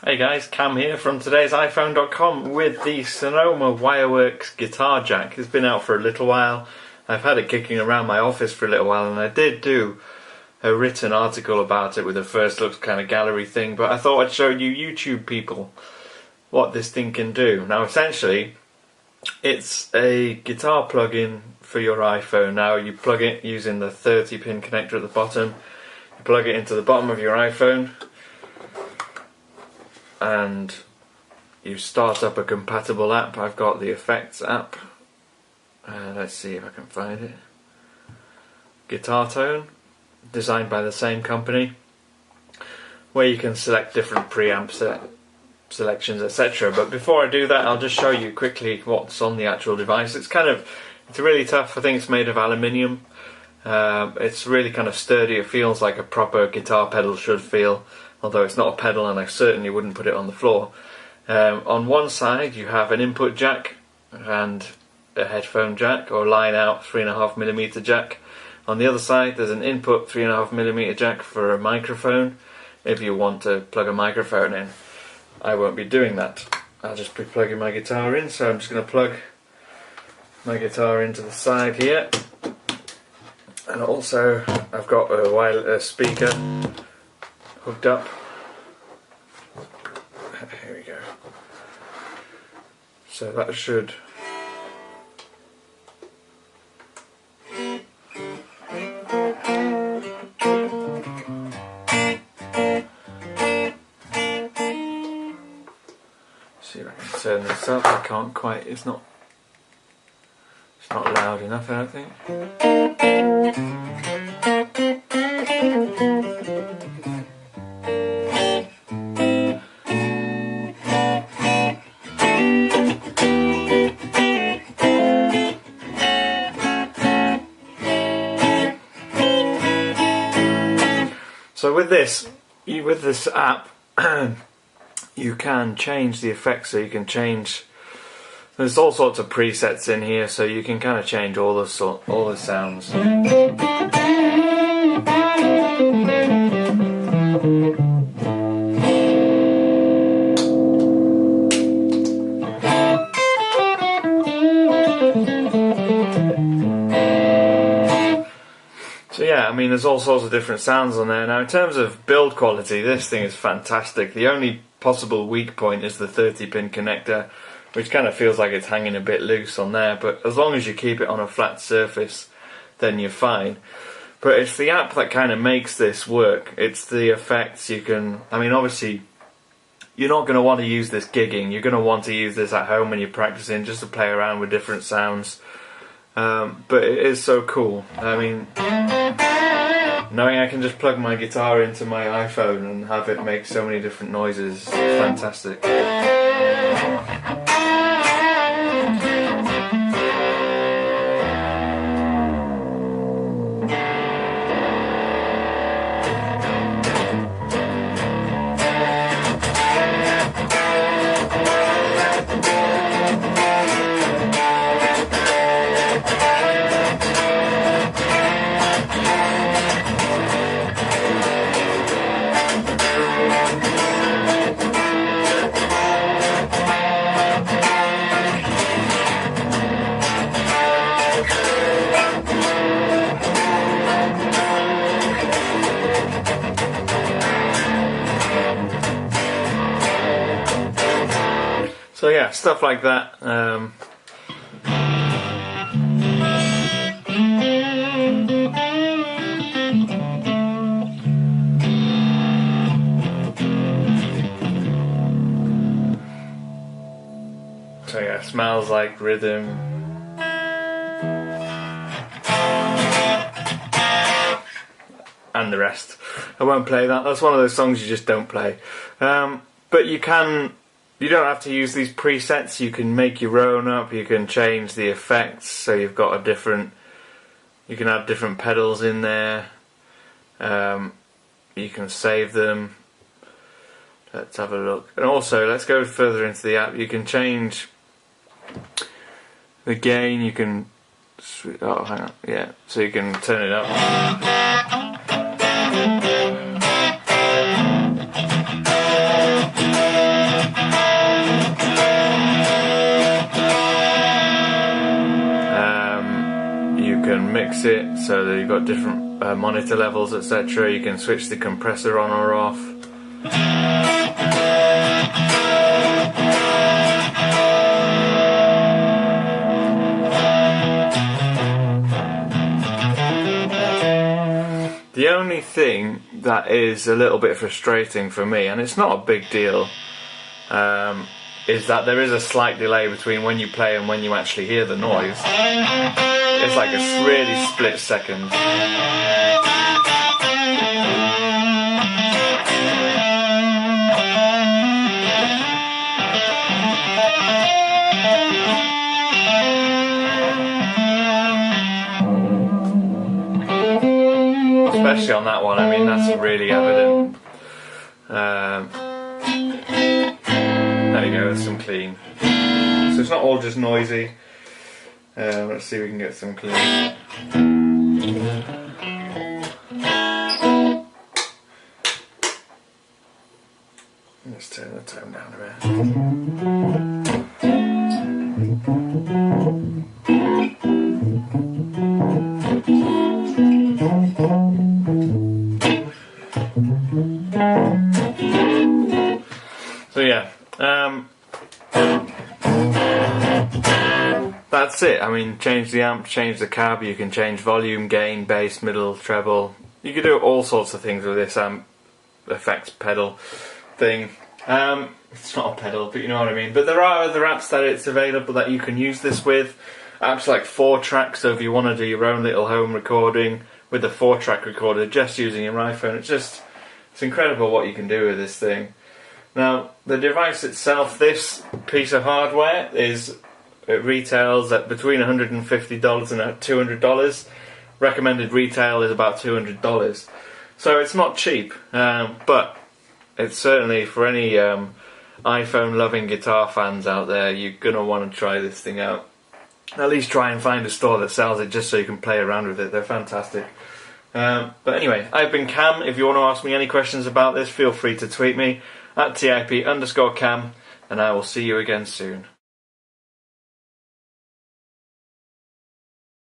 Hey guys, Cam here from today's iPhone.com with the Sonoma Wireworks guitar jack. It's been out for a little while. I've had it kicking around my office for a little while, and I did do a written article about it with a first looks kind of gallery thing, but I thought I'd show you YouTube people what this thing can do. Now essentially it's a guitar plug-in for your iPhone. Now you plug it using the 30-pin connector at the bottom, you plug it into the bottom of your iPhone and you start up a compatible app. I've got the Effects app. Let's see if I can find it. Guitar Tone, designed by the same company, where you can select different preamp selections, etc. But before I do that, I'll just show you quickly what's on the actual device. It's really tough. I think it's made of aluminium. It's really kind of sturdy. It feels like a proper guitar pedal should feel, although it's not a pedal, and I certainly wouldn't put it on the floor. On one side you have an input jack and a headphone jack, or line out 3.5mm jack. On the other side there's an input 3.5mm jack for a microphone, if you want to plug a microphone in. I won't be doing that. I'll just be plugging my guitar in, so I'm just going to plug my guitar into the side here. And also I've got a wireless speaker hooked up. Here we go. So that should see if I can turn this up. I can't quite, it's not loud enough, I don't think. So with this app, you can change the effects. So you can change. There's all sorts of presets in here, so you can kind of change all the sounds. So yeah, I mean, there's all sorts of different sounds on there. Now in terms of build quality, this thing is fantastic. The only possible weak point is the 30-pin connector, which kind of feels like it's hanging a bit loose on there, but as long as you keep it on a flat surface, then you're fine. But it's the app that kind of makes this work. It's the effects you can, I mean, obviously you're not going to want to use this gigging. You're going to want to use this at home when you're practicing, just to play around with different sounds. But it is so cool. I mean, knowing I can just plug my guitar into my iPhone and have it make so many different noises is fantastic. So yeah, stuff like that. So yeah, Smells Like Rhythm. And the rest. I won't play that. That's one of those songs you just don't play. But you don't have to use these presets. You can make your own up. You can change the effects, so you've got you can add different pedals in there. You can save them. Let's have a look. And also, let's go further into the app. You can change the gain. You can, oh, hang on, yeah. So you can turn it up. so that you've got different monitor levels, etc. You can switch the compressor on or off. The only thing that is a little bit frustrating for me, and it's not a big deal, is that there is a slight delay between when you play and when you actually hear the noise. It's like a really split second. Especially on that one, I mean, that's really evident. There you go, there's some clean. So it's not all just noisy. Let's see if we can get some clean. Let's turn the tone down a bit. So yeah, that's it. I mean, change the amp, change the cab, you can change volume, gain, bass, middle, treble. You can do all sorts of things with this amp effects pedal thing. It's not a pedal, but you know what I mean. But there are other apps that it's available that you can use this with. Apps like 4-track, so if you want to do your own little home recording with a 4-track recorder just using your iPhone, it's incredible what you can do with this thing. Now, the device itself, this piece of hardware, it retails at between $150 and $200. Recommended retail is about $200. So it's not cheap, but it's certainly, for any iPhone-loving guitar fans out there, you're going to want to try this thing out. At least try and find a store that sells it just so you can play around with it. They're fantastic. But anyway, I've been Cam. If you want to ask me any questions about this, feel free to tweet me at @TIP_Cam, and I will see you again soon.